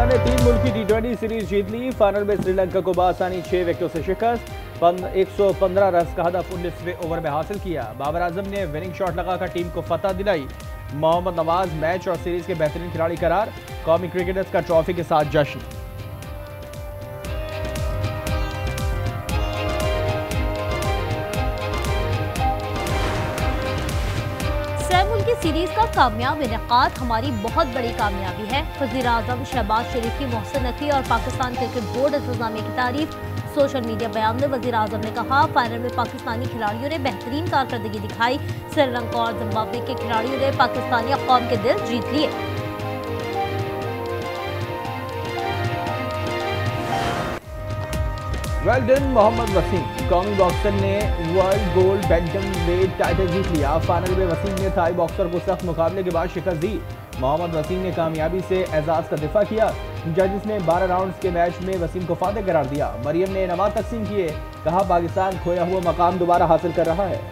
पाकिस्तान ने 3 मुल्की T20 series जीत ली। Final में श्रीलंका को बासानी 6 विकेटों से शिकस्त। 115 रन का हदफ 19वें ओवर में हासिल किया। बाबर आजम ने विनिंग शॉट लगाकर टीम को फतह दिलाई। मोहम्मद नवाज मैच और सीरीज के बेहतरीन खिलाड़ी करार। कौमी क्रिकेटर्स का ट्रॉफी के साथ जश्न। मुल्की सीरीज का कामयाब इनेकाद हमारी बहुत बड़ी कामयाबी है। वज़ीर-ए-आज़म शहबाज शरीफ की मोहसिन नकवी और पाकिस्तान क्रिकेट बोर्ड इंतजामिया की तारीफ। सोशल मीडिया बयान में वज़ीर-ए-आज़म ने कहा, फाइनल में पाकिस्तानी खिलाड़ियों ने बेहतरीन कारकर्दगी दिखाई। श्रीलंका और जिम्बाब्वे के खिलाड़ियों ने पाकिस्तानी कौम के दिल जीत लिए। Well done Mohammad Wasim. कौमी बॉक्सर ने world gold bantam weight title जीत लिया। फाइनल में वसीम ने थाई बॉक्सर को सख्त मुकाबले के बाद शिकस्त दी। मोहम्मद वसीम ने कामयाबी से एजाज का दिफा किया। जजेस ने 12 राउंड्स के मैच में वसीम को फातेह करार दिया। मरियम ने इनामात तकसीम किए। कहा, पाकिस्तान खोया हुआ मकाम दोबारा हासिल कर रहा है।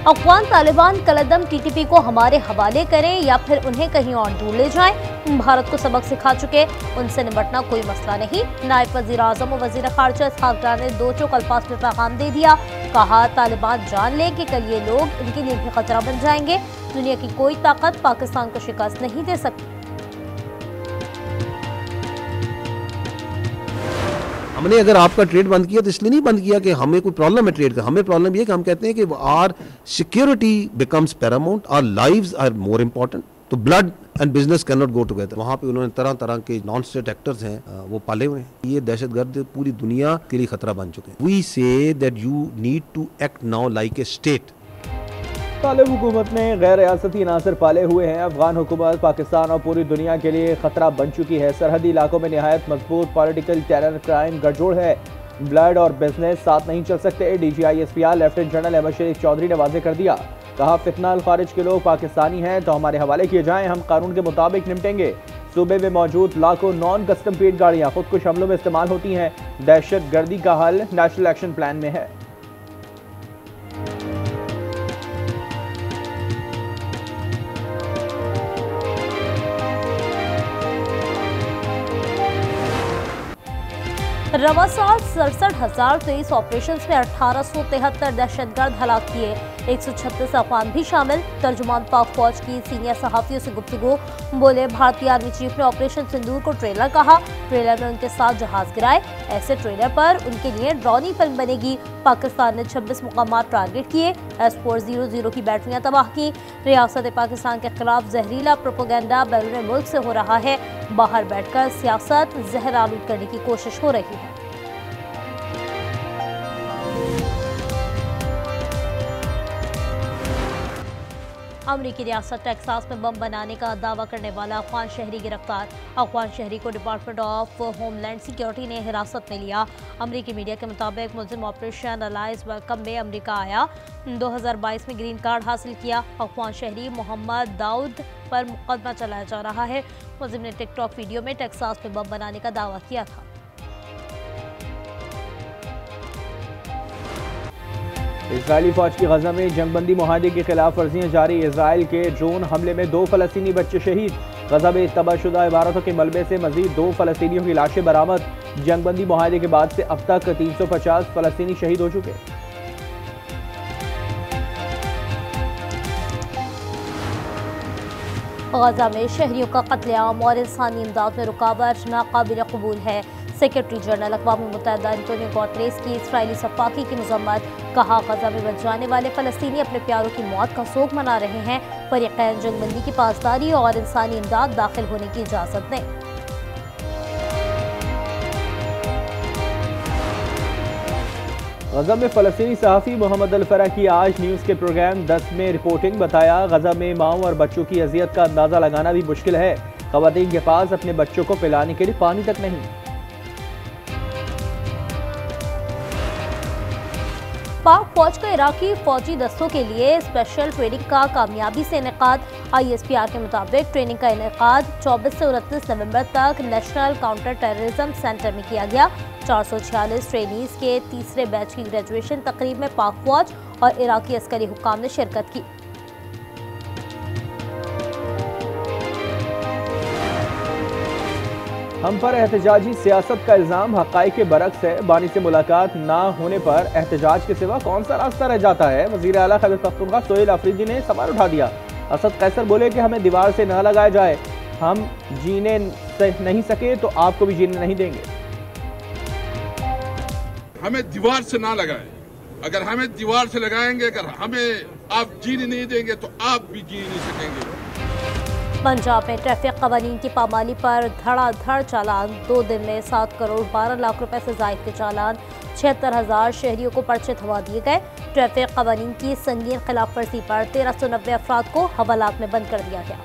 अफगान तालिबान कलदम TTP को हमारे हवाले करें या फिर उन्हें कहीं और दूर ले जाएं। भारत को सबक सिखा चुके, उनसे निपटना कोई मसला नहीं। नायब वज़ीर आज़म और वज़ीर ख़ारजा इसहाक़ डार ने दो चौक अल्फाज में पैगाम दे दिया। कहा, तालिबान जान ले कि कल ये लोग इनके लिए भी खतरा बन जाएंगे। दुनिया की कोई ताकत पाकिस्तान को शिकस्त नहीं दे सकती। हमने अगर आपका ट्रेड बंद किया तो इसलिए नहीं बंद किया कि हमें कोई प्रॉब्लम है ट्रेड का। हमें प्रॉब्लम ये है कि हम कहते हैं कि our security becomes paramount, our lives are more important. तो blood and business can not go together. वहाँ पे उन्होंने तरह तरह के नॉन स्टेट एक्टर्स हैं वो पाले हुए हैं। ये दहशतगर्द पूरी दुनिया के लिए खतरा बन चुके हैं। We say that you need to act now like a state. तालिब हुकूमत ने गैर रियासती अनासर पाले हुए हैं। अफगान हुकूमत पाकिस्तान और पूरी दुनिया के लिए खतरा बन चुकी है। सरहदी इलाकों में निहायत मजबूत पॉलिटिकल टेरर क्राइम गठजोड़ है। ब्लड और बिजनेस साथ नहीं चल सकते। DGI-SPR लेफ्टिनेंट जनरल अहमद शरीफ चौधरी ने वाजे कर दिया। कहा, फितना अल खारिज के लोग पाकिस्तानी हैं तो हमारे हवाले किए जाएं, हम कानून के मुताबिक निपटेंगे। सूबे में मौजूद लाखों नॉन कस्टम पेड गाड़ियाँ खुदकुश हमलों में इस्तेमाल होती हैं। दहशत गर्दी का हल नेशनल एक्शन प्लान में है। रवा साल 67,023 ऑपरेशन में 1873 दहशतगर्द हलाक किए। 136 अफगान भी शामिल। तर्जुमान पाक फौज की सीनियर सहाफियों से गुफ्तगू। बोले, भारतीय आर्मी चीफ ने ऑपरेशन सिंदूर को ट्रेलर कहा। ट्रेलर में उनके साथ जहाज गिराए। ऐसे ट्रेलर पर उनके लिए ड्रॉनी फिल्म बनेगी। पाकिस्तान ने 26 मुकामात टारगेट किए। S-400 की बैटरियां तबाह की। रियासत पाकिस्तान के खिलाफ जहरीला प्रोपेगेंडा बैरून मुल्क से हो रहा है। बाहर बैठकर सियासत जहर आलूद करने की कोशिश हो रही है। अमरीकी रियासत टेक्सास में बम बनाने का दावा करने वाला अफगान शहरी गिरफ्तार। अफगान शहरी को डिपार्टमेंट ऑफ होमलैंड सिक्योरिटी ने हिरासत में लिया। अमरीकी मीडिया के मुताबिक मुल्जिम ऑपरेशन अलाइज वेलकम में अमरीका आया। 2022 में ग्रीन कार्ड हासिल किया। अफगान शहरी मोहम्मद दाऊद पर मुकदमा चलाया जा रहा है। मुल्जिम ने टिकटॉक वीडियो में टेक्सास में बम बनाने का दावा किया था। इजरायली फौज की गजा में जंगबंदी मुआहदे की खिलाफ वर्जियां जारी। इजराइल के ड्रोन हमले में 2 फलस्तीनी बच्चे शहीद। गजा में तबाहशुदा इमारतों के मलबे से मजीद 2 फलस्तीनियों की लाशें बरामद। जंगबंदी मुआहदे के बाद से अब तक 350 फलस्तीनी शहीद हो चुके। गजा में शहरियों का कत्लेआम और इंसानी इमदाद में रुकावट नाकाबिल कबूल है। सेक्रेटरी जनरल अक़वाम मुत्तहिदा एंटोनियो गुतेरेस की इस्राइली सफाकी की मजम्मत। कहा, गजा में बच जाने वाले फलस्तीनी अपने प्यारों की मौत का शोक मना रहे हैं। फरीक़ैन जंगबंदी की पासदारी और इंसानी इमदाद दाखिल होने की इजाज़त दें। गजा में फलस्तीनी सहाफ़ी मोहम्मद अल-फरा की आज न्यूज़ के प्रोग्राम 10 में रिपोर्टिंग। बताया, गजा में माओ और बच्चों की अजियत का अंदाज़ा लगाना भी मुश्किल है। ख़वातीन के पास अपने बच्चों को पिलाने के लिए पानी तक नहीं। पाक फौज का इराकी फौजी दस्तों के लिए स्पेशल ट्रेनिंग का कामयाबी से इनेकाद। ISPR के मुताबिक ट्रेनिंग का इनेकाद 24 से 29 नवंबर तक नेशनल काउंटर टेररिज्म सेंटर में किया गया। 446 ट्रेनीज के तीसरे बैच की ग्रेजुएशन तकरीब में पाक फौज और इराकी अस्करी हुक्काम ने शिरकत की। हम पर एहतजाजी सियासत का इल्ज़ाम हक़ाइक़ के बरक्स है। बानी से मुलाकात ना होने पर एहतजाज के सिवा कौन सा रास्ता रह जाता है। वज़ीर आला खैबर पख्तूनख्वा सोहेल अफरीदी ने सवाल उठा दिया। असद कैसर बोले कि हमें दीवार से न लगाया जाए, हम जीने नहीं सके तो आपको भी जीने नहीं देंगे। हमें दीवार से ना लगाए, अगर हमें दीवार से लगाएंगे, अगर हमें आप जीने नहीं देंगे तो आप भी जी नहीं सकेंगे। पंजाब में ट्रैफिक कवानीन की पामाली पर धड़ाधड़ चालान। 2 दिन में 7 करोड़ 12 लाख रुपए से जायद के चालान। 76,000 शहरियों को पर्चे थमा दिए गए। ट्रैफिक कवानीन की संगीन खिलाफ वर्जी पर 1390 अफराद को हवालात में बंद कर दिया गया।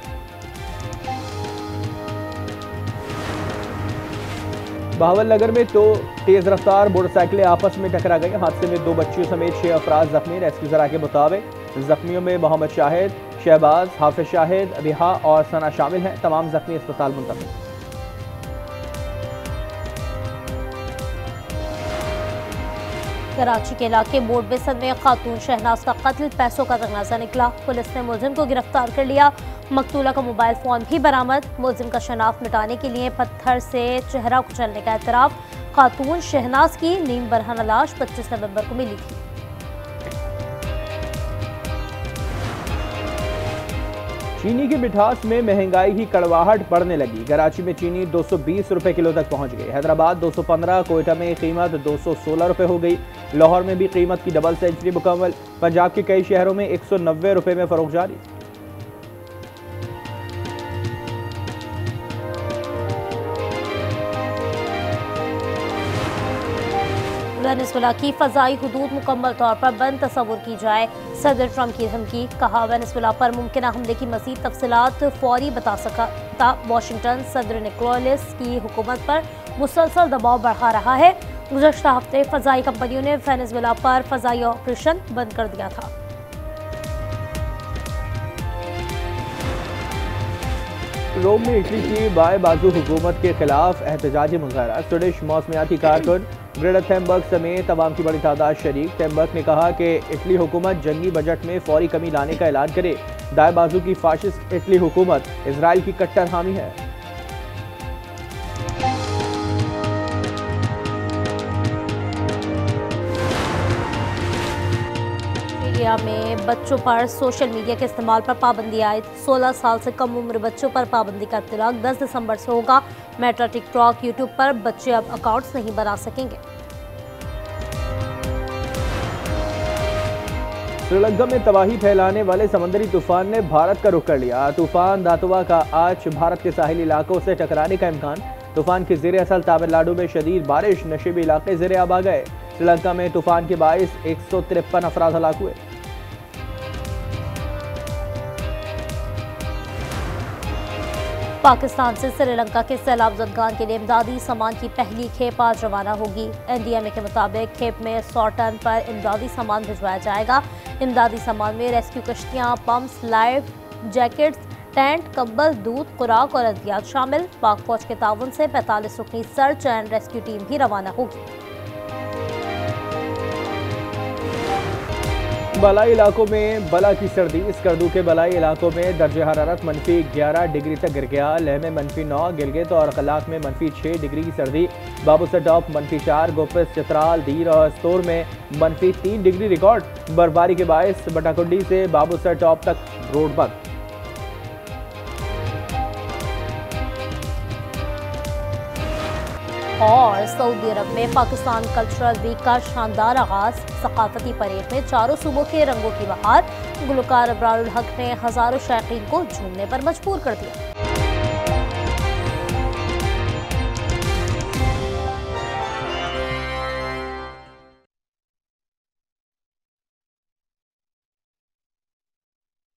बहावलनगर में तो तेज रफ्तार मोटरसाइकिलें आपस में टकरा गई। हादसे में 2 बच्चियों समेत 6 अफराद जख्मी। रेस्क्यू जरा के मुताबिक जख्मियों में मोहम्मद शाहिद, शहबाज, हाफिज शाहिद, रिहा और सना शामिल हैं। तमाम जख्मी अस्पताल मुंतकिल। कराची के इलाके मोड़ बेसन में खातून शहनाज का कत्ल पैसों का तनाजा निकला। पुलिस ने मुलजिम को गिरफ्तार कर लिया। मकतूला का मोबाइल फोन भी बरामद। मुलजिम का शनाख्त मिटाने के लिए पत्थर से चेहरा कुचलने का एतराफ। खातून शहनाज की नीम बरहना लाश 25 नवंबर को मिली थी। चीनी की मिठास में महंगाई की कड़वाहट बढ़ने लगी। कराची में चीनी 220 रुपए किलो तक पहुंच गई। हैदराबाद 215, कोयटा में कीमत 216 रुपए हो गई। लाहौर में भी कीमत की डबल सेंचुरी मुकम्मल। पंजाब के कई शहरों में 190 रुपए में फरोख्त जारी। वेनेजुएला की फजाई हुदूद मुकम्मल तौर पर बंद तस्वुर की जाए। सदर ट्रंप की धमकी। कहा वेनेजुएला पर मुमकिन हमले की मज़ीद तफसीलात फौरी बता सकता। वाशिंगटन सदर निकोलस की हुकूमत पर मुसलसल दबाव बढ़ा रहा है। गुज़श्ता हफ्ते फजाई कंपनियों ने वेनेजुएला पर फजाई ऑपरेशन बंद कर दिया था। रोम में इटली की बाएं बाजू हुकूमत के खिलाफ एहतजाजी मुजाहरा। स्वीडिश मौसमियाती कारकुन ग्रेटा थेनबर्ग समेत तमाम की बड़ी तादाद शरीक। थेनबर्ग ने कहा कि इटली हुकूमत जंगी बजट में फौरी कमी लाने का ऐलान करे। दाएं बाजू की फाशिस्ट इटली हुकूमत इजराइल की कट्टर हामी है। इंडिया में बच्चों पर सोशल मीडिया के इस्तेमाल पर पाबंदी आयद। 16 साल से कम उम्र बच्चों पर पाबंदी का इत्तलाक 10 दिसंबर से होगा। मेटा, टिकटॉक, यूट्यूब पर बच्चे अब अकाउंट्स नहीं बना सकेंगे। श्रीलंका में तबाही फैलाने वाले समंदरी तूफान ने भारत का रुख कर लिया। तूफान दातुआ का आज भारत के साहिली इलाकों से टकराने का इम्कान। तूफान के ज़ेरे असल तमिलनाडु में शदीद बारिश, नशीबी इलाके ज़ेरे आब आ गए। श्रीलंका में तूफान के बाइस 153 अफराद हलाक हुए। पाकिस्तान से श्रीलंका के सैलाब ज़दगान के लिए इमदादी सामान की पहली खेप आज रवाना होगी। NDMA के मुताबिक खेप में 100 टन पर इमदादी सामान भिजवाया जाएगा। इमदादी सामान में रेस्क्यू कश्तियाँ, पम्प्स, लाइफ जैकेट्स, टेंट, कंबल, दूध, खुराक और अद्वियात शामिल। पाक फौज के ताउन से 45 रुकनी सर्च एंड रेस्क्यू टीम भी रवाना होगी। बलाई इलाकों में बला की सर्दी। स्कर्दू के बलाई इलाकों में दर्ज हरारत -11 डिग्री तक गिर गया। लेह में -9, गिलगित और कलाक में -6 डिग्री की सर्दी। बाबूसर टॉप -4, गोपस, चित्राल, दीर और स्तोर में -3 डिग्री रिकॉर्ड। बर्फबारी के बायस बटाकुंडी से बाबूसर टॉप तक रोड बंद। और सऊदी अरब में पाकिस्तान कल्चरल वीक का शानदार आगाज। सकाफती परेड में चारों सूबों के रंगों की बहार। गुलकार अबरारुल हक ने हजारों शायकीन को झूमने पर मजबूर कर दिया।